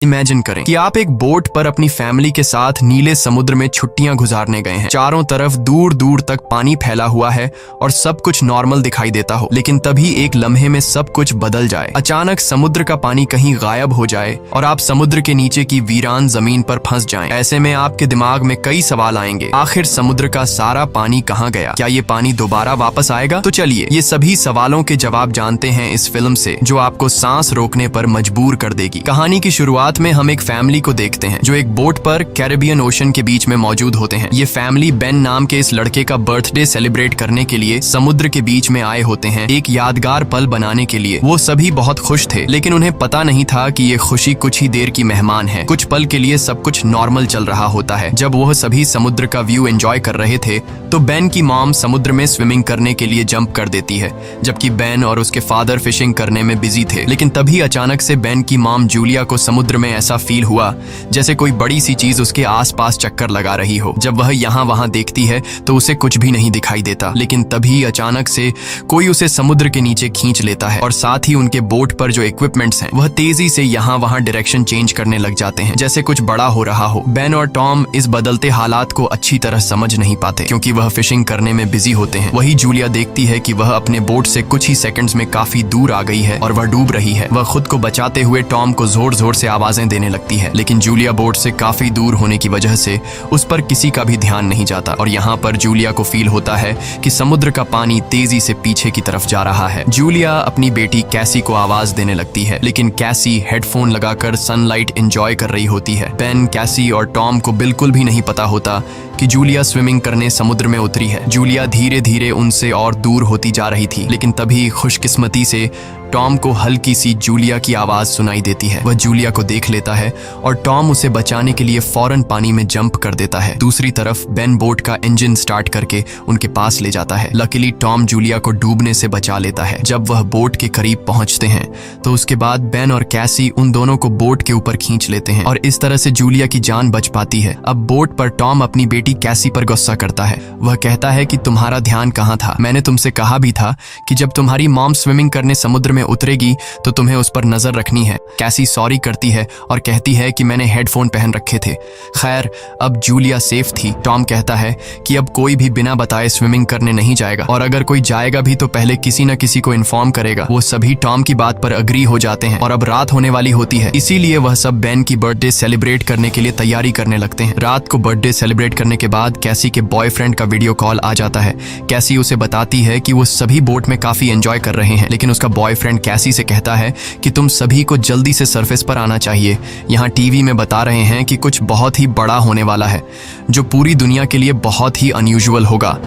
Imagine करें कि आप एक बोट पर अपनी फैमिली के साथ नीले समुद्र में छुट्टियां गुजारने गए हैं। चारों तरफ दूर दूर तक पानी फैला हुआ है और सब कुछ नॉर्मल दिखाई देता हो, लेकिन तभी एक लम्हे में सब कुछ बदल जाए। अचानक समुद्र का पानी कहीं गायब हो जाए और आप समुद्र के नीचे की वीरान जमीन पर फंस जाएं। ऐसे में आपके दिमाग में कई सवाल आएंगे। आखिर समुद्र का सारा पानी कहाँ गया? क्या ये पानी दोबारा वापस आएगा? तो चलिए ये सभी सवालों के जवाब जानते हैं इस फिल्म से, जो आपको सांस रोकने पर मजबूर कर देगी। कहानी की शुरुआत में हम एक फैमिली को देखते हैं जो एक बोट पर कैरेबियन ओशन के बीच में मौजूद होते हैं। ये फैमिली बेन नाम के इस लड़के का बर्थडे सेलिब्रेट करने के लिए समुद्र के बीच में आए होते हैं, एक यादगार पल बनाने के लिए। वो सभी बहुत खुश थे, लेकिन उन्हें पता नहीं था कि ये खुशी कुछ ही देर की मेहमान है। कुछ पल के लिए सब कुछ नॉर्मल चल रहा होता है। जब वह सभी समुद्र का व्यू एंजॉय कर रहे थे तो बेन की मॉम समुद्र में स्विमिंग करने के लिए जंप कर देती है, जबकि बेन और उसके फादर फिशिंग करने में बिजी थे। लेकिन तभी अचानक से बेन की मॉम जूलिया को समुद्र में ऐसा फील हुआ जैसे कोई बड़ी सी चीज उसके आसपास चक्कर लगा रही हो। जब वह यहाँ वहां देखती है तो उसे कुछ भी नहीं दिखाई देता, लेकिन तभी अचानक से कोई उसे समुद्र के नीचे खींच लेता है और साथ ही उनके बोट पर जो इक्विपमेंट्स हैं वह तेजी से यहाँ वहां डायरेक्शन चेंज करने लग जाते हैं, जैसे कुछ बड़ा हो रहा हो। बेन और टॉम इस बदलते हालात को अच्छी तरह समझ नहीं पाते क्योंकि वह फिशिंग करने में बिजी होते हैं। वही जूलिया देखती है कि वह अपने बोट से कुछ ही सेकंड्स में काफी दूर आ गई है और वह डूब रही है। वह खुद को बचाते हुए टॉम को जोर जोर से आवाजें देने लगती है, लेकिन जूलिया बोट से काफी दूर होने की वजह से उस पर किसी का भी ध्यान नहीं जाता और यहाँ पर जूलिया को फील होता है कि समुद्र का पानी तेजी से पीछे की तरफ जा रहा है। जूलिया अपनी बेटी कैसी को आवाज देने लगती है, लेकिन कैसी हेडफोन लगाकर सनलाइट एंजॉय कर रही होती है। बेन, कैसी और टॉम को बिल्कुल भी नहीं पता होता कि जूलिया स्विमिंग करने समुद्र में उतरी है। जूलिया धीरे धीरे उनसे और दूर होती जा रही थी, लेकिन तभी खुशकिस्मती से टॉम को हल्की सी जूलिया की आवाज सुनाई देती है। वह जूलिया को देख लेता है और टॉम उसे बचाने के लिए फौरन पानी में जंप कर देता है। दूसरी तरफ बेन बोट का इंजन स्टार्ट करके उनके पास ले जाता है। लकीली टॉम जूलिया को डूबने से बचा लेता है। जब वह बोट के करीब पहुंचते हैं तो उसके बाद बेन और कैसी उन दोनों को बोट के ऊपर खींच लेते हैं और इस तरह से जूलिया की जान बच पाती है। अब बोट पर टॉम अपनी बेटी कैसी पर गुस्सा करता है। वह कहता है कि तुम्हारा ध्यान कहाँ था? मैंने तुमसे कहा भी था कि जब तुम्हारी मॉम स्विमिंग करने समुद्र में उतरेगी तो तुम्हें उस पर नजर रखनी है। कैसी सॉरी करती है और कहती है कि मैंने हेडफोन पहन रखे थे। खैर, अब जूलिया सेफ थी। टॉम कहता है कि अब कोई भी बिना बताए स्विमिंग करने नहीं जाएगा और अगर कोई जाएगा भी तो पहले किसी न किसी को इन्फॉर्म करेगा। वो सभी टॉम की बात पर अग्री हो जाते हैं और अब रात होने वाली होती है, इसीलिए वह सब बेन की बर्थडे सेलिब्रेट करने के लिए तैयारी करने लगते हैं। रात को बर्थडे सेलिब्रेट करने के बाद कैसी के बॉयफ्रेंड का वीडियो कॉल आ जाता है। कैसी उसे बताती है कि वो सभी बोट में काफी एंजॉय कर रहे हैं, लेकिन उसका बॉयफ्रेंड कैसी से कहता है कि तुम सभी को जल्दी से सरफेस पर आना चाहिए। यहाँ टीवी में बता रहे हैं कि कुछ बहुत ही बड़ा होने वाला है जो पूरी दुनिया के लिए बहुत ही अनयूजुअल होगा।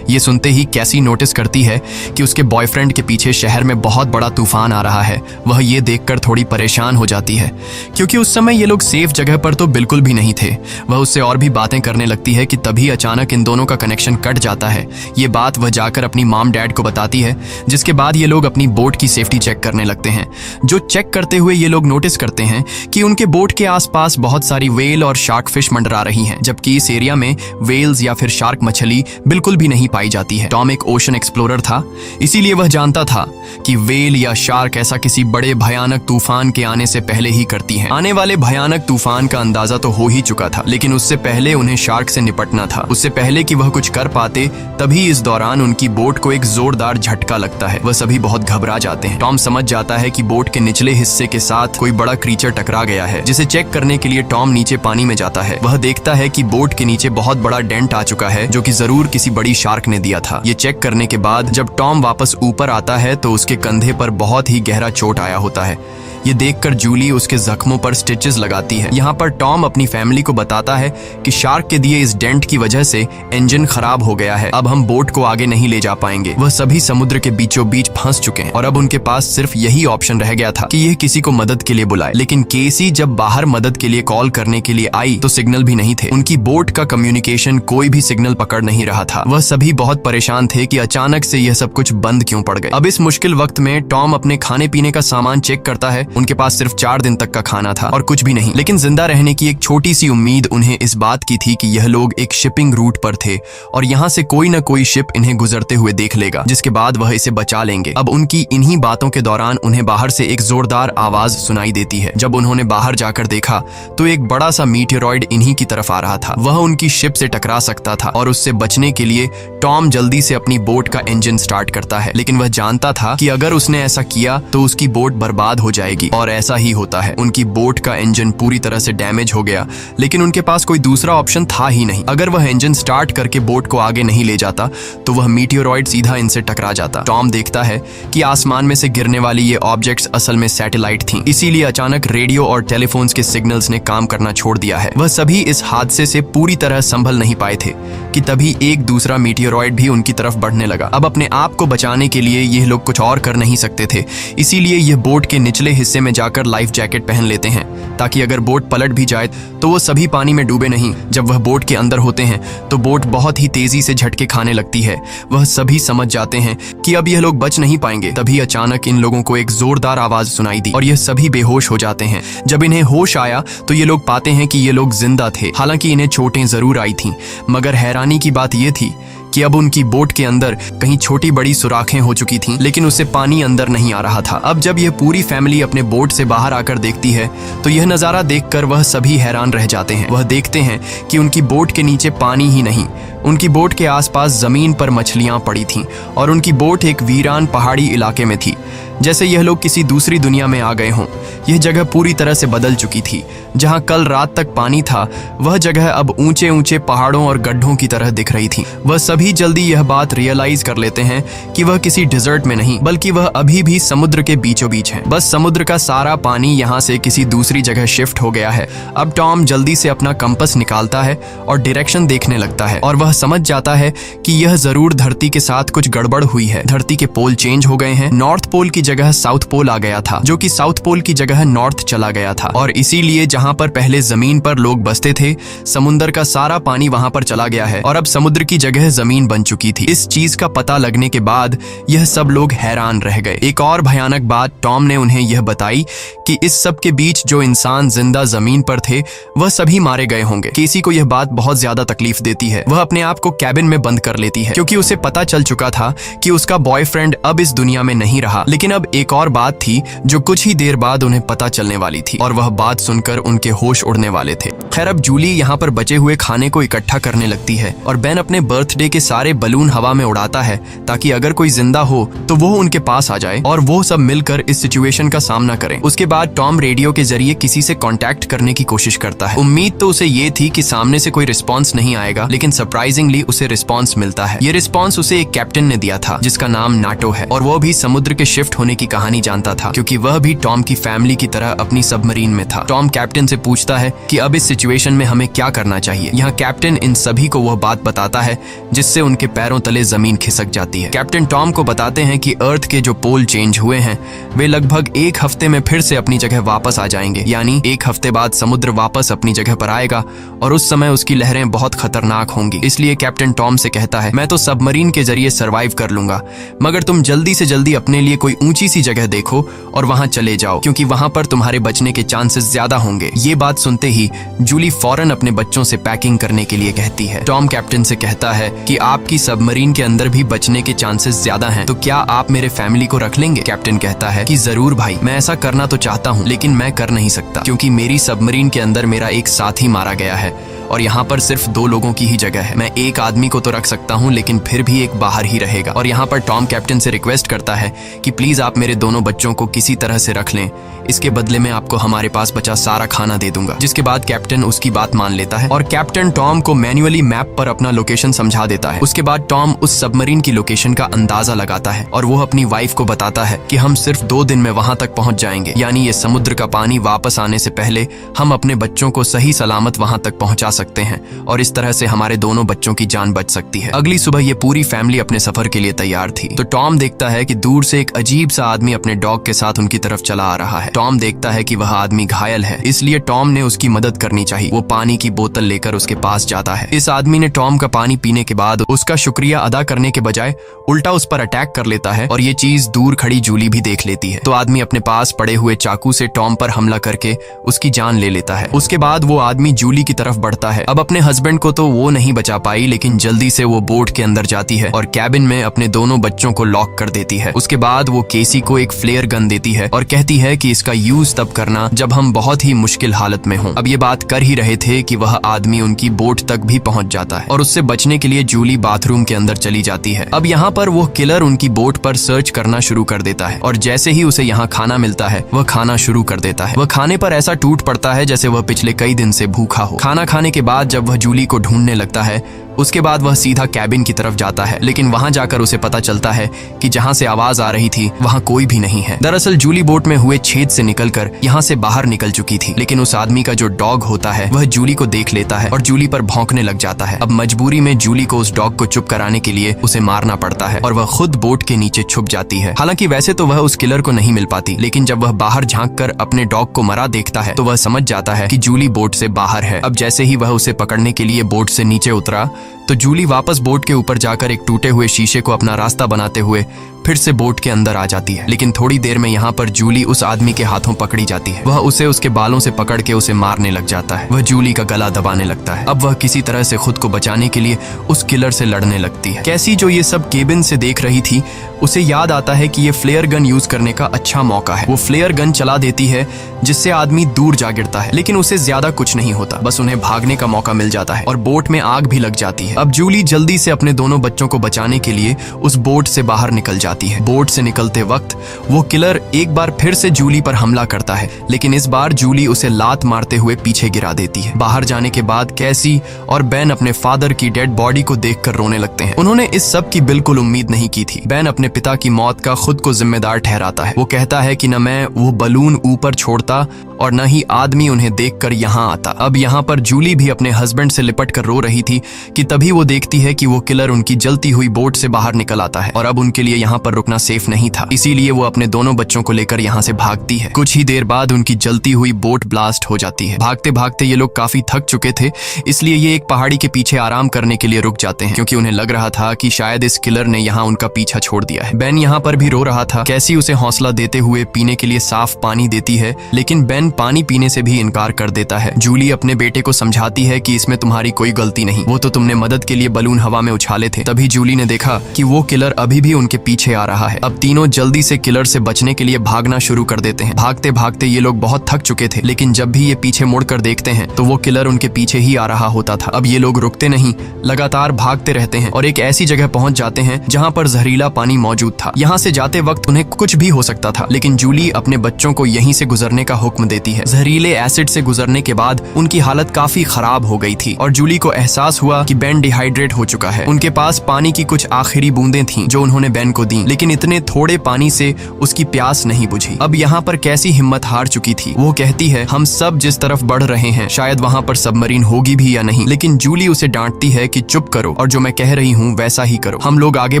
ये सुनते ही कैसी नोटिस करती है कि उसके बॉयफ्रेंड के पीछे शहर में बहुत बड़ा तूफान आ रहा है। वह ये देखकर थोड़ी परेशान हो जाती है क्योंकि उस समय ये लोग सेफ जगह पर तो बिल्कुल भी नहीं थे। वह उससे और भी बातें करने लगती है कि तभी अचानक इन दोनों का कनेक्शन कट जाता है। ये बात वह जाकर अपनी मॉम डैड को बताती है, जिसके बाद ये लोग अपनी बोट की सेफ्टी चेक करने लगते हैं। जो चेक करते हुए ये लोग नोटिस करते हैं कि उनके बोट के आसपास बहुत सारी वेल और शार्क फिश मंडरा रही हैं, जबकि इस एरिया में वेल्स या फिर शार्क मछली बिल्कुल भी नहीं पाई जाती है। टॉम एक ओशन एक्सप्लोरर था, इसीलिए वह जानता था कि वेल या शार्क ऐसा किसी बड़े भयानक तूफान के आने से पहले ही करती हैं। आने वाले भयानक तूफान का अंदाजा तो हो ही चुका था, लेकिन उससे पहले उन्हें शार्क से निपटना था। उससे पहले कि वह कुछ कर पाते तभी इस दौरान उनकी बोट को एक जोरदार झटका लगता है। वह सभी बहुत घबरा जाते हैं। टॉम समझ जाता है कि बोट के निचले हिस्से के साथ कोई बड़ा क्रीचर टकरा गया है, जिसे चेक करने के लिए टॉम नीचे पानी में जाता है। वह देखता है कि बोट के नीचे बहुत बड़ा डेंट आ चुका है, जो कि जरूर किसी बड़ी शार्क ने दिया था। ये चेक करने के बाद जब टॉम वापस ऊपर आता है तो उसके कंधे पर बहुत ही गहरा चोट आया होता है। ये देखकर जूली उसके जख्मों पर स्टिचेस लगाती है। यहाँ पर टॉम अपनी फैमिली को बताता है कि शार्क के दिए इस डेंट की वजह से इंजन खराब हो गया है, अब हम बोट को आगे नहीं ले जा पाएंगे। वह सभी समुद्र के बीचों बीच फंस चुके हैं और अब उनके पास सिर्फ यही ऑप्शन रह गया था कि यह किसी को मदद के लिए बुलाए। लेकिन केसी जब बाहर मदद के लिए कॉल करने के लिए आई तो सिग्नल भी नहीं थे। उनकी बोट का कम्युनिकेशन कोई भी सिग्नल पकड़ नहीं रहा था। वह सभी बहुत परेशान थे कि अचानक से यह सब कुछ बंद क्यों पड़ गए। अब इस मुश्किल वक्त में टॉम अपने खाने पीने का सामान चेक करता है। उनके पास सिर्फ 4 दिन तक का खाना था और कुछ भी नहीं, लेकिन जिंदा रहने की एक छोटी सी उम्मीद उन्हें इस बात की थी कि यह लोग एक शिपिंग रूट पर थे और यहाँ से कोई न कोई शिप इन्हें गुजरते हुए देख लेगा, जिसके बाद वह इसे बचा लेंगे। अब उनकी इन्हीं बातों बातों के दौरान उन्हें बाहर से एक जोरदार आवाज सुनाई देती है। जब उन्होंने बाहर जाकर देखा तो एक बड़ा सा मीटियोरॉइड इन्हीं की तरफ आ रहा था। वह उनकी शिप से टकरा सकता था और उससे बचने के लिए टॉम जल्दी से अपनी बोट का इंजन स्टार्ट करता है, लेकिन वह जानता था कि अगर उसने ऐसा किया तो उसकी बोट बर्बाद हो जाएगी, और ऐसा ही होता है। उनकी बोट का इंजन पूरी तरह से डैमेज हो गया, लेकिन उनके पास कोई दूसरा ऑप्शन था ही नहीं। अगर वह इंजन स्टार्ट करके बोट को आगे नहीं ले जाता तो वह मीटियोरॉइड सीधा इनसे टकरा जाता। टॉम देखता है कि आसमान में से गिरने वाली ये ऑब्जेक्ट्स असल में सैटेलाइट थीं, इसीलिए अचानक रेडियो और टेलीफोन्स के सिग्नल्स ने काम करना छोड़ दिया है। वह सभी इस हादसे से पूरी तरह संभल नहीं पाए थे कि तभी एक दूसरा मीटियोरॉइड भी उनकी तरफ बढ़ने लगा। अब अपने आप को बचाने के लिए ये लोग कुछ और कर नहीं सकते थे, इसीलिए यह बोट के निचले हिस्से में जाकर लाइफ जैकेट पहन लेते हैं ताकि अगर बोट पलट भी जाए तो वो सभी पानी में डूबे नहीं। जब वह बोट के अंदर होते हैं तो बोट बहुत ही तेजी से झटके खाने लगती है। वह सभी समझ जाते हैं कि अब यह लोग बच नहीं पाएंगे। तभी अचानक इन लोगों को एक जोरदार आवाज सुनाई दी और यह सभी बेहोश हो जाते हैं। जब इन्हें होश आया तो ये लोग पाते हैं कि ये लोग जिंदा थे। हालांकि इन्हें चोटें जरूर आई थीं, मगर हैरानी की बात यह थी कि अब उनकी बोट के अंदर कहीं छोटी बड़ी सुराखें हो चुकी थीं, लेकिन उससे पानी अंदर नहीं आ रहा था। अब जब यह पूरी फैमिली अपने बोट से बाहर आकर देखती है तो यह नज़ारा देखकर वह सभी हैरान रह जाते हैं। वह देखते हैं कि उनकी बोट के नीचे पानी ही नहीं, उनकी बोट के आसपास जमीन पर मछलियां पड़ी थीं और उनकी बोट एक वीरान पहाड़ी इलाके में थी, जैसे यह लोग किसी दूसरी दुनिया में आ गए हों। यह जगह पूरी तरह से बदल चुकी थी। जहां कल रात तक पानी था, वह जगह अब ऊंचे ऊंचे पहाड़ों और गड्ढों की तरह दिख रही थी। वह सभी जल्दी यह बात रियलाइज कर लेते हैं कि वह किसी डिजर्ट में नहीं, बल्कि वह अभी भी समुद्र के बीचों बीच है। बस समुद्र का सारा पानी यहाँ से किसी दूसरी जगह शिफ्ट हो गया है। अब टॉम जल्दी से अपना कंपास निकालता है और डायरेक्शन देखने लगता है, और वह समझ जाता है कि यह जरूर धरती के साथ कुछ गड़बड़ हुई है। धरती के पोल चेंज हो गए हैं। नॉर्थ पोल की जगह साउथ पोल आ गया था, जो कि साउथ पोल की जगह नॉर्थ चला गया था, और इसीलिए जहां पर पहले जमीन पर लोग बसते थे, समुद्र का सारा पानी वहां पर चला गया है और अब समुद्र की जगह जमीन बन चुकी थी। इस चीज का पता लगने के बाद यह सब लोग हैरान रह गए। एक और भयानक बात टॉम ने उन्हें यह बताई कि इस सब के बीच जो इंसान जिंदा जमीन पर थे वह सभी मारे गए होंगे। केसी को यह बात बहुत ज्यादा तकलीफ देती है। वह अपने आप को कैबिन में बंद कर लेती है क्योंकि उसे पता चल चुका था कि उसका बॉयफ्रेंड अब इस दुनिया में नहीं रहा। लेकिन अब एक और बात थी जो कुछ ही देर बाद उन्हें पता चलने वाली थी, और वह बात सुनकर उनके होश उड़ने वाले थे। खैर, अब जूली यहाँ पर बचे हुए खाने को इकट्ठा करने लगती है और बेन अपने बर्थडे के सारे बलून हवा में उड़ाता है ताकि अगर कोई जिंदा हो तो वो उनके पास आ जाए और वो सब मिलकर इस सिचुएशन का सामना करें। उसके बाद टॉम रेडियो के जरिए किसी से कांटेक्ट करने की कोशिश करता है। उम्मीद तो उसे ये थी कि सामने से कोई रिस्पॉन्स नहीं आएगा, लेकिन सरप्राइजिंगली उसे रिस्पॉन्स मिलता है। ये रिस्पॉन्स उसे एक कैप्टन ने दिया था जिसका नाम नाटो है, और वो भी समुद्र के शिफ्ट होने की कहानी जानता था क्योंकि वह भी टॉम की फैमिली की तरह अपनी सबमरीन में था। टॉम कैप्टन से पूछता है कि अब इस सिचुएशन में हमें क्या करना चाहिए। यहाँ कैप्टन इन सभी को वह बात बताता है जिससे उनके पैरों तले जमीन खिसक जाती है। कैप्टन टॉम को बताते हैं कि अर्थ के जो पोल चेंज हुए हैं वे लगभग एक हफ्ते में फिर से अपनी जगह वापस आ जाएंगे, यानी एक हफ्ते बाद समुद्र वापस अपनी जगह पर आएगा और उस समय उसकी लहरें बहुत खतरनाक होंगी। इसलिए कैप्टन टॉम से कहता है, मैं तो सबमरीन के जरिए सरवाइव कर लूंगा, मगर तुम जल्दी से जल्दी अपने लिए कोई ऊंची सी जगह देखो और वहां चले जाओ क्योंकि वहां पर तुम्हारे बचने के चांसेस ज्यादा होंगे। ये बात सुनते ही जूली फौरन अपने बच्चों से पैकिंग करने के लिए कहती है। टॉम कैप्टन से कहता है कि आपकी सबमरीन के अंदर भी बचने के चांसेस ज्यादा हैं, तो क्या आप मेरे फैमिली को रख लेंगे? कैप्टन कहता है कि जरूर भाई, मैं ऐसा करना तो चाहता हूँ लेकिन मैं कर नहीं सकता क्योंकि मेरी सबमरीन के अंदर मेरा एक साथी मारा गया है और यहाँ पर सिर्फ 2 लोगों की ही जगह है। मैं एक आदमी को तो रख सकता हूँ लेकिन फिर भी एक बाहर ही रहेगा। और यहाँ पर टॉम कैप्टन से रिक्वेस्ट करता है कि प्लीज आप मेरे दोनों बच्चों को किसी तरह से रख लें, इसके बदले में आपको हमारे पास बचा सारा खाना दे दूंगा। जिसके बाद कैप्टन उसकी बात मान लेता है और कैप्टन टॉम को मैन्युअली मैप पर अपना लोकेशन समझा देता है। उसके बाद टॉम उस सबमरीन की लोकेशन का अंदाजा लगाता है और वो अपनी वाइफ को बताता है कि हम सिर्फ 2 दिन में वहां तक पहुंच जाएंगे, यानी ये समुद्र का पानी वापस आने से पहले हम अपने बच्चों को सही सलामत वहां तक पहुंचा सकते हैं और इस तरह से हमारे दोनों बच्चों की जान बच सकती है। अगली सुबह ये पूरी फैमिली अपने सफर के लिए तैयार थी तो टॉम देखता है कि दूर से एक अजीब सा आदमी अपने डॉग के साथ उनकी तरफ चला आ रहा है। टॉम देखता है कि वह आदमी घायल है, इसलिए टॉम ने उसकी मदद करनी चाहिए। वो पानी की बोतल लेकर उसके पास जाता है। इस आदमी ने टॉम का पानी पीने के बाद उसका शुक्रिया अदा करने के बजाय उल्टा उस पर अटैक कर लेता है और ये चीज दूर खड़ी जूली भी देख लेती है। तो आदमी अपने पास पड़े हुए चाकू से टॉम पर हमला करके उसकी जान ले लेता है। उसके बाद वो आदमी जूली की तरफ बढ़ता जाता है। अब अपने हस्बैंड को तो वो नहीं बचा पाई, लेकिन जल्दी से वो बोट के अंदर जाती है और कैबिन में अपने दोनों बच्चों को लॉक कर देती है। उसके बाद वो केसी को एक फ्लेयर गन देती है और कहती है कि इसका यूज तब करना जब हम बहुत ही मुश्किल हालत में हों। अब ये बात कर ही रहे थे कि वह आदमी उनकी बोट तक भी पहुंच जाता है और उससे बचने के लिए जूली बाथरूम के अंदर चली जाती है। अब यहाँ पर वो किलर उनकी बोट पर सर्च करना शुरू कर देता है और जैसे ही उसे यहाँ खाना मिलता है वह खाना शुरू कर देता है। वह खाने पर ऐसा टूट पड़ता है जैसे वह पिछले कई दिन से भूखा हो। खाना खाने के बाद जब वह जूली को ढूंढने लगता है, उसके बाद वह सीधा कैबिन की तरफ जाता है, लेकिन वहां जाकर उसे पता चलता है कि जहां से आवाज आ रही थी वहां कोई भी नहीं है। दरअसल जूली बोट में हुए छेद से निकलकर यहां से बाहर निकल चुकी थी, लेकिन उस आदमी का जो डॉग होता है वह जूली को देख लेता है और जूली पर भौंकने लग जाता है। अब मजबूरी में जूली को उस डॉग को चुप कराने के लिए उसे मारना पड़ता है और वह खुद बोट के नीचे छुप जाती है। हालांकि वैसे तो वह उस किलर को नहीं मिल पाती, लेकिन जब वह बाहर झांक कर अपने डॉग को मरा देखता है तो वह समझ जाता है कि जूली बोट से बाहर है। अब जैसे ही वह उसे पकड़ने के लिए बोट से नीचे उतरा तो जूली वापस बोट के ऊपर जाकर एक टूटे हुए शीशे को अपना रास्ता बनाते हुए फिर से बोट के अंदर आ जाती है। लेकिन थोड़ी देर में यहाँ पर जूली उस आदमी के हाथों पकड़ी जाती है। वह उसे उसके बालों से पकड़ के उसे मारने लग जाता है। वह जूली का गला दबाने लगता है। अब वह किसी तरह से खुद को बचाने के लिए उस किलर से लड़ने लगती है। कैसी जो ये सब केबिन से देख रही थी, उसे याद आता है कि ये फ्लेयर गन यूज करने का अच्छा मौका है। वो फ्लेयर गन चला देती है जिससे आदमी दूर जा गिरता है, लेकिन उसे ज्यादा कुछ नहीं होता, बस उन्हें भागने का मौका मिल जाता है और बोट में आग भी लग जाती है। अब जूली जल्दी से अपने दोनों बच्चों को बचाने के लिए उस बोट से बाहर निकल जाती है। बोट से निकलते वक्त वो किलर एक बार फिर से जूली पर हमला करता है, लेकिन इस बार जूली उसे लात मारते हुए पीछे गिरा देती है। बाहर जाने के बाद कैसी और बेन अपने फादर की डेड बॉडी को देखकर रोने लगते हैं। उन्होंने इस सब की बिल्कुल उम्मीद नहीं की थी। बेन अपने पिता की मौत का खुद को जिम्मेदार ठहराता है। वो कहता है कि न मैं वो बलून ऊपर छोड़ता और न ही आदमी उन्हें देखकर यहाँ आता। अब यहाँ पर जूली भी अपने हस्बैंड से लिपट कर रो रही थी कि तभी वो देखती है कि वो किलर उनकी जलती हुई बोट से बाहर निकल आता है और अब उनके लिए यहाँ पर रुकना सेफ नहीं था। इसीलिए वो अपने दोनों बच्चों को लेकर यहाँ से भागती है। कुछ ही देर बाद उनकी जलती हुई बोट ब्लास्ट हो जाती है। भागते भागते ये लोग काफी थक चुके थे, इसलिए ये एक पहाड़ी के पीछे आराम करने के लिए रुक जाते हैं, क्योंकि उन्हें लग रहा था कि शायद इस किलर ने यहाँ उनका पीछा छोड़ दिया है। बेन यहाँ पर भी रो रहा था। कैसी उसे हौसला देते हुए पीने के लिए साफ पानी देती है, लेकिन बेन पानी पीने से भी इनकार कर देता है। जूली अपने बेटे को समझाती है कि इसमें तुम्हारी कोई गलती नहीं, वो तो तुमने मदद के लिए बलून हवा में उछाले थे। तभी जूली ने देखा कि वो किलर अभी भी उनके पीछे आ रहा है। अब तीनों जल्दी से किलर से बचने के लिए भागना शुरू कर देते हैं। भागते भागते ये लोग बहुत थक चुके थे, लेकिन जब भी ये पीछे मुड़कर देखते हैं तो वो किलर उनके पीछे ही आ रहा होता था। अब ये लोग रुकते नहीं, लगातार भागते रहते हैं और एक ऐसी जगह पहुंच जाते हैं जहां पर जहरीला पानी मौजूद था। यहाँ से जाते वक्त उन्हें कुछ भी हो सकता था, लेकिन जूली अपने बच्चों को यहीं से गुजरने का हुक्म देती है। जहरीले एसिड से गुजरने के बाद उनकी हालत काफी खराब हो गई थी और जूली को एहसास हुआ कि बेन डिहाइड्रेट हो चुका है। उनके पास पानी की कुछ आखिरी बूंदें थीं जो उन्होंने बेन को दी, लेकिन इतने थोड़े पानी से उसकी प्यास नहीं बुझी। अब यहाँ पर कैसी हिम्मत हार चुकी थी। वो कहती है, हम सब जिस तरफ बढ़ रहे हैं शायद वहाँ पर सबमरीन होगी भी या नहीं, लेकिन जूली उसे डांटती है कि चुप करो और जो मैं कह रही हूँ वैसा ही करो। हम लोग आगे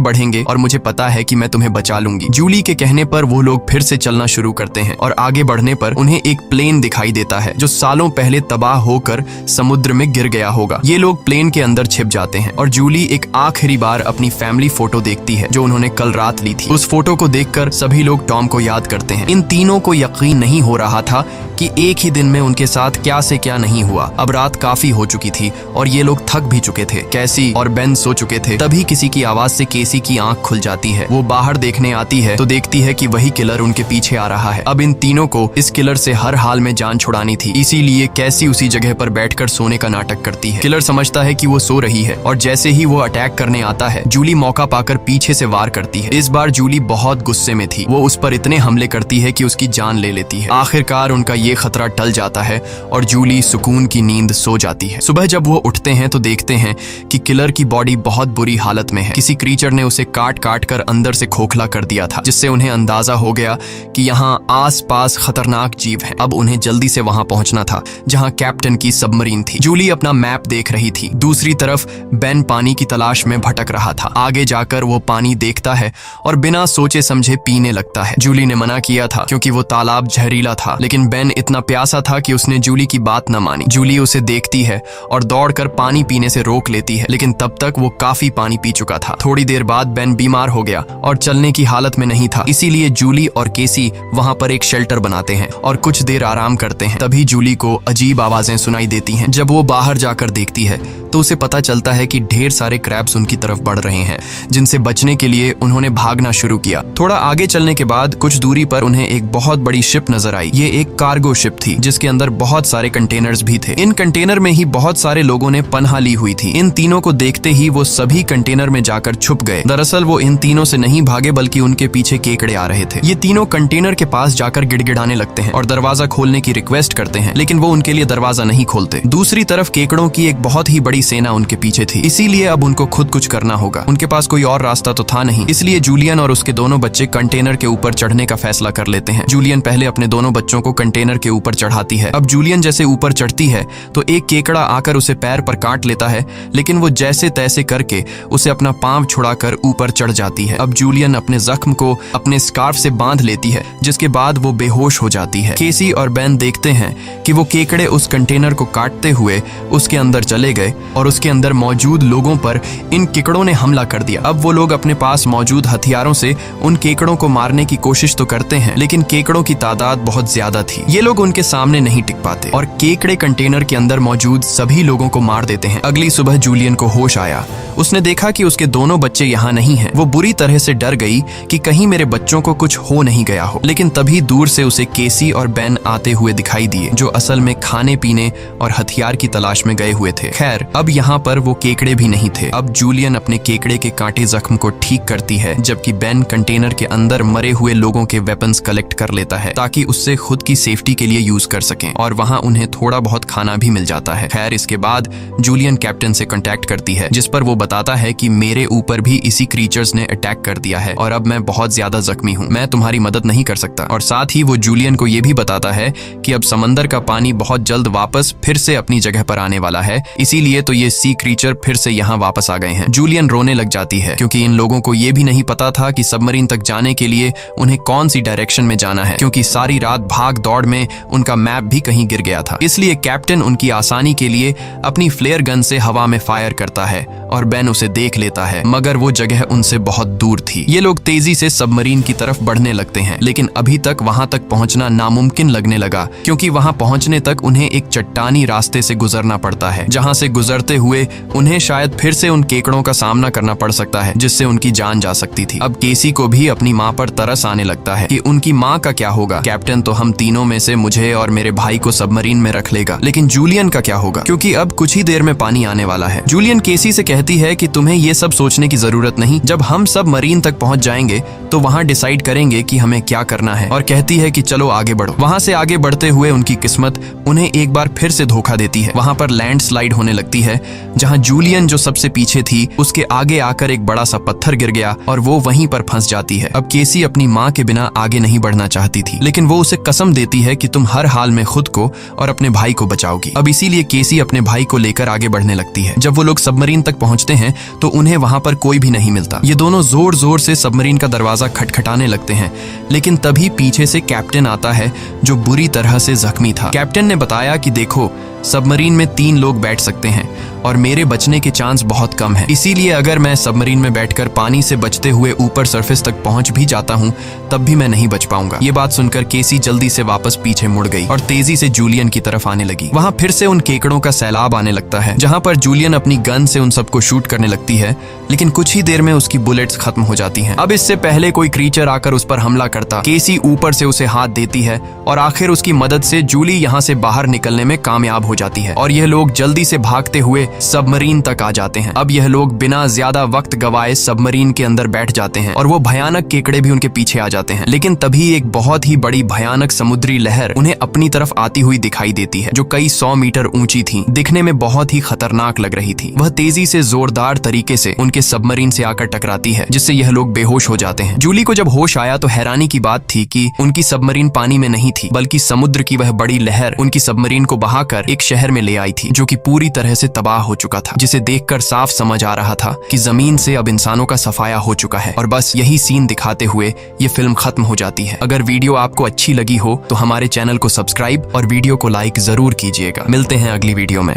बढ़ेंगे और मुझे पता है कि मैं तुम्हें बचा लूंगी। जूली के कहने पर वो लोग फिर से चलना शुरू करते हैं और आगे बढ़ने पर उन्हें एक प्लेन दिखाई देता है जो सालों पहले तबाह होकर समुद्र में गिर गया होगा। ये लोग प्लेन के अंदर छिप जाते हैं और जूली एक आखिरी बार अपनी फैमिली फोटो देखती है जो उन्होंने कल रात ली थी। उस फोटो को देखकर सभी लोग टॉम को याद करते हैं। इन तीनों को यकीन नहीं हो रहा था कि एक ही दिन में उनके साथ क्या से क्या नहीं हुआ। अब रात काफी हो चुकी थी और ये लोग थक भी चुके थे। कैसी और बेन सो चुके थे। तभी किसी की आवाज से केसी की आंख खुल जाती है। वो बाहर देखने आती है तो देखती है कि वही किलर उनके पीछे आ रहा है। अब इन तीनों को इस किलर से हर हाल में जान छुड़ानी थी, इसीलिए कैसी उसी जगह पर बैठकर सोने का नाटक करती है। किलर समझता है कि वो सो रही है और जैसे ही वो अटैक करने आता है जूली मौका पाकर पीछे से वार करती है। इस बार जूली बहुत गुस्से में थी। वो उस पर इतने हमले करती है कि उसकी जान ले लेती है। आखिरकार उनका ये खतरा टल जाता है और जूली सुकून की नींद सो जाती है। सुबह जब वो उठते हैं तो देखते हैं कि किलर की बॉडी बहुत बुरी हालत में है। किसी क्रीचर ने उसे काट काट कर अंदर से खोखला कर दिया था, जिससे उन्हें अंदाजा हो गया कि यहाँ आस-पास खतरनाक जीव हैं। अब उन्हें जल्दी से वहां पहुंचना था जहां कैप्टन की सबमरीन थी। जूली अपना मैप देख रही थी। दूसरी तरफ बेन पानी की तलाश में भटक रहा था। आगे जाकर वो पानी देखता है और बिना सोचे समझे पीने लगता है। जूली ने मना किया था क्योंकि वो तालाब जहरीला था, लेकिन बेन इतना प्यासा था कि उसने जूली की बात न मानी। जूली उसे देखती है और दौड़कर पानी पीने से रोक लेती है, लेकिन तब तक वो काफी पानी पी चुका था। थोड़ी देर बाद बेन बीमार हो गया और चलने की हालत में नहीं था, इसीलिए जूली और केसी वहां पर एक शेल्टर बनाते हैं और कुछ देर आराम करते हैं। तभी जूली को अजीब आवाजें सुनाई देती हैं। जब वो बाहर जाकर देखती है तो उसे पता चलता है कि ढेर सारे क्रैब्स उनकी तरफ बढ़ रहे हैं, जिनसे बचने के लिए उन्होंने भागना शुरू किया। थोड़ा आगे चलने के बाद कुछ दूरी पर उन्हें एक बहुत बड़ी शिप नजर आई। ये एक कार्गो शिप थी जिसके अंदर बहुत सारे कंटेनर्स भी थे। इन कंटेनर में ही बहुत सारे लोगों ने पनाह ली हुई थी। इन तीनों को देखते ही वो सभी कंटेनर में जाकर छुप गए। दरअसल वो इन तीनों से नहीं भागे, बल्कि उनके पीछे केकड़े आ रहे थे। ये तीनों कंटेनर के पास जाकर गिड़गिड़ाने लगते हैं और दरवाजा खोलने की रिक्वेस्ट करते हैं, लेकिन वो उनके लिए दरवाजा नहीं खोलते। दूसरी तरफ केकड़ों की एक बहुत ही बड़ी सेना उनके पीछे थी, इसीलिए अब उनको खुद कुछ करना होगा। उनके पास कोई और रास्ता तो था नहीं, इसलिए जूलियन और उसके दोनों बच्चे कंटेनर के ऊपर चढ़ने का फैसला कर लेते हैं। जूलियन पहले अपने दोनों बच्चों को कंटेनर के ऊपर चढ़ाती है। अब जूलियन जैसे ऊपर चढ़ती है तो एक केकड़ा आकर उसे पैर पर काट लेता है, लेकिन वो जैसे तैसे करके उसे अपना पांव छुड़ाकर ऊपर चढ़ जाती है। अब जूलियन अपने जख्म को अपने स्कार्फ से बांध लेती है, जिसके बाद वो बेहोश हो जाती है। केसी और बेन देखते हैं कि वो केकड़े उस कंटेनर को काटते हुए उसके अंदर चले गए और उसके अंदर मौजूद लोगों पर इन केकड़ों ने हमला कर दिया। अब वो लोग अपने पास मौजूद हथियारों से उन केकड़ों को मारने की कोशिश तो करते हैं, लेकिन केकड़ों की तादाद बहुत ज्यादा थी। ये लोग उनके सामने नहीं टिक पाते और केकड़े कंटेनर के अंदर मौजूद सभी लोगों को मार देते हैं। अगली सुबह जूलियन को होश आया। उसने देखा कि उसके दोनों बच्चे यहाँ नहीं हैं। वो बुरी तरह से डर गई कि कहीं मेरे बच्चों को कुछ हो नहीं गया हो, लेकिन तभी दूर से उसे केसी और बेन आते हुए दिखाई दिए, जो असल में खाने पीने और हथियार की तलाश में गए हुए थे। खैर, अब यहाँ पर वो केकड़े भी नहीं थे। अब जूलियन अपने केकड़े के कांटे जख्म को ठीक करती है, जबकि बेन कंटेनर के अंदर मरे हुए लोगों के वेपन्स कलेक्ट कर लेता है ताकि उससे खुद की सेफ्टी के लिए यूज कर सकें, और वहां उन्हें थोड़ा बहुत खाना भी मिल जाता है। खैर, इसके बाद जूलियन कैप्टन से कांटेक्ट करती है, जिस पर वो बताता है कि मेरे ऊपर भी इसी क्रीचर्स ने अटैक कर दिया है और अब मैं बहुत ज्यादा जख्मी हूँ, मैं तुम्हारी मदद नहीं कर सकता। और साथ ही वो जूलियन को ये भी बताता है कि अब समंदर का पानी बहुत जल्द वापस फिर से अपनी जगह पर आने वाला है, इसीलिए तो ये सी क्रीचर फिर से यहाँ वापस आ गए हैं। जूलियन रोने लग जाती है क्योंकि इन लोगों को ये भी नहीं पता था कि सबमरीन तक जाने के लिए उन्हें कौन सी डायरेक्शन में जाना है, क्योंकि सारी रात भाग दौड़ में उनका मैप भी कहीं गिर गया था। इसलिए कैप्टन उनकी आसानी के लिए अपनी फ्लेयर गन से हवा में फायर करता है और बेन उसे देख लेता है, मगर वो जगह उनसे बहुत दूर थी। ये लोग तेजी से सबमरीन की तरफ बढ़ने लगते हैं, लेकिन अभी तक वहां तक पहुंचना नामुमकिन लगने लगा, क्योंकि वहां पहुंचने तक उन्हें एक चट्टानी रास्ते से गुजरना पड़ता है, जहां से गुजरते हुए उन्हें शायद फिर से उन केकड़ों का सामना करना पड़ सकता है, जिससे उनकी जान जा सकती थी। अब केसी को भी अपनी माँ पर तरस आने लगता है कि उनकी माँ का क्या होगा। कैप्टन तो हम तीनों में से मुझे और मेरे भाई को सबमरीन में रख लेगा, लेकिन जूलियन का क्या होगा, क्योंकि अब कुछ ही देर में पानी आने वाला है। जूलियन केसी से कहती है कि तुम्हें ये सब सोचने की जरूरत नहीं, जब हम सब मरीन तक पहुंच जाएंगे तो वहां डिसाइड करेंगे कि हमें क्या करना है, और कहती है कि चलो आगे बढ़ो। वहां से आगे बढ़ते हुए उनकी किस्मत उन्हें एक बार फिर से धोखा देती है। वहां पर लैंडस्लाइड होने लगती है, जहां जूलियन जो सबसे पीछे थी उसके आगे आकर एक बड़ा सा पत्थर गिर गया और वो वहीं पर फंस जाती है। अब केसी अपनी माँ के बिना आगे नहीं बढ़ना चाहती थी, लेकिन वो उसे कसम देती है कि तुम हर हाल में खुद को और अपने भाई को बचाओगी। अब इसीलिए केसी अपने भाई को लेकर आगे बढ़ने लगती है। जब वो लोग सबमरीन तक पहुंचते हैं तो उन्हें वहां पर कोई भी नहीं मिलता। ये दोनों जोर जोर से सबमरीन का दरवाजा खटखटाने लगते हैं, लेकिन तभी पीछे से कैप्टन आता है, जो बुरी तरह से जख्मी था। कैप्टन ने बताया कि देखो, सबमरीन में 3 लोग बैठ सकते हैं और मेरे बचने के चांस बहुत कम है, इसीलिए अगर मैं सबमरीन में बैठकर पानी से बचते हुए ऊपर सरफेस तक पहुंच भी जाता हूं तब भी मैं नहीं बच पाऊंगा। ये बात सुनकर केसी जल्दी से वापस पीछे मुड़ गई और तेजी से जूलियन की तरफ आने लगी। वहां फिर से उन केकड़ों का सैलाब आने लगता है, जहां पर जूलियन अपनी गन से उन सबको शूट करने लगती है, लेकिन कुछ ही देर में उसकी बुलेट्स खत्म हो जाती हैं। अब इससे पहले कोई क्रीचर आकर उस पर हमला करता, केसी ऊपर से उसे हाथ देती है और आखिर उसकी मदद से जूली यहाँ से बाहर निकलने में कामयाब हो जाती है और यह लोग जल्दी से भागते हुए सबमरीन तक आ जाते हैं। अब यह लोग बिना ज्यादा वक्त गवाए सबमरीन के अंदर बैठ जाते हैं और वो भयानक केकड़े भी उनके पीछे आ जाते हैं, लेकिन तभी एक बहुत ही बड़ी भयानक समुद्री लहर उन्हें अपनी तरफ आती हुई दिखाई देती है, जो कई 100 मीटर ऊंची थी, दिखने में बहुत ही खतरनाक लग रही थी। वह तेजी से जोरदार तरीके से उनके सबमरीन से आकर टकराती है, जिससे यह लोग बेहोश हो जाते हैं। जूली को जब होश आया तो हैरानी की बात थी कि उनकी सबमरीन पानी में नहीं थी, बल्कि समुद्र की वह बड़ी लहर उनकी सबमरीन को बहाकर एक शहर में ले आई थी, जो कि पूरी तरह से तबाह हो चुका था, जिसे देखकर साफ समझ आ रहा था कि जमीन से अब इंसानों का सफाया हो चुका है। और बस यही सीन दिखाते हुए ये फिल्म खत्म हो जाती है। अगर वीडियो आपको अच्छी लगी हो तो हमारे चैनल को सब्सक्राइब और वीडियो को लाइक जरूर कीजिएगा। मिलते हैं अगली वीडियो में।